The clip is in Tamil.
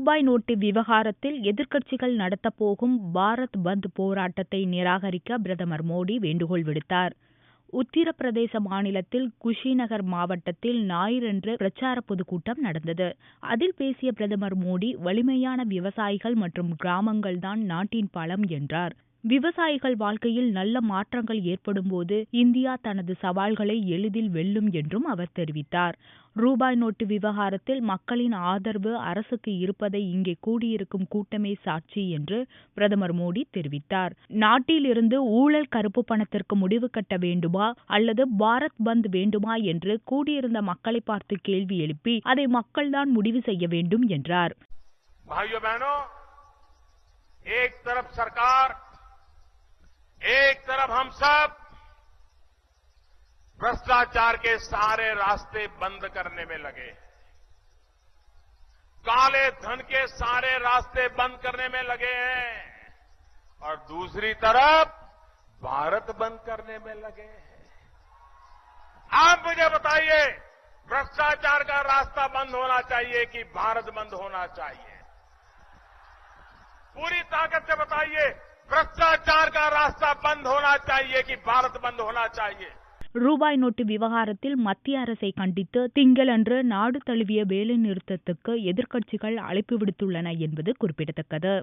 ரூபாய் நோட்டு விவகாரத்தில் எதிர்க்கட்சிகள் நடத்தப்போகும் பாரத் பந்த் போராட்டத்தை நிராகரிக்க பிரதமர் மோடி வேண்டுகோள் விடுத்தார். உத்தரப்பிரதேச மாநிலத்தில் குஷிநகர் மாவட்டத்தில் ஞாயிறன்று பிரச்சார பொதுக்கூட்டம் நடந்தது. அதில் பேசிய பிரதமர் மோடி, வலிமையான விவசாயிகள் மற்றும் கிராமங்கள்தான் நாட்டின் பலம் என்றார். விவசாயிகள் வாழ்க்கையில் நல்ல மாற்றங்கள் ஏற்படும்போது இந்தியா தனது சவால்களை எளிதில் வெல்லும் என்றும் அவர் தெரிவித்தார். ரூபாய் நோட்டு விவகாரத்தில் மக்களின் ஆதரவு அரசுக்கு இருப்பதை இங்கே கூடியிருக்கும் கூட்டமே சாட்சி என்று பிரதமர் மோடி தெரிவித்தார். நாட்டில் இருந்து ஊழல் கருப்பு பணத்திற்கு முடிவு கட்ட வேண்டுமா அல்லது பாரத் பந்த் வேண்டுமா என்று கூடியிருந்த மக்களை பார்த்து கேள்வி எழுப்பி அதை மக்கள்தான் முடிவு செய்ய வேண்டும் என்றார். एक तरफ हम सब भ्रष्टाचार के सारे रास्ते बंद करने में लगे हैं, काले धन के सारे रास्ते बंद करने में लगे हैं और दूसरी तरफ भारत बंद करने में लगे हैं। आप मुझे बताइए, भ्रष्टाचार का रास्ता बंद होना चाहिए कि भारत बंद होना चाहिए? पूरी ताकत से बताइए, भ्रष्टाचार का रास्ता बंद होना चाहिए कि भारत बंद होना चाहिए? ரூபாய் நோட்டு விவகாரத்தில் மத்திய அரசை கண்டித்து திங்களன்று நாடு தழுவிய வேலைநிறுத்தத்துக்கு எதிர்க்கட்சிகள் அழைப்பு விடுத்துள்ளன என்பது குறிப்பிடத்தக்கது.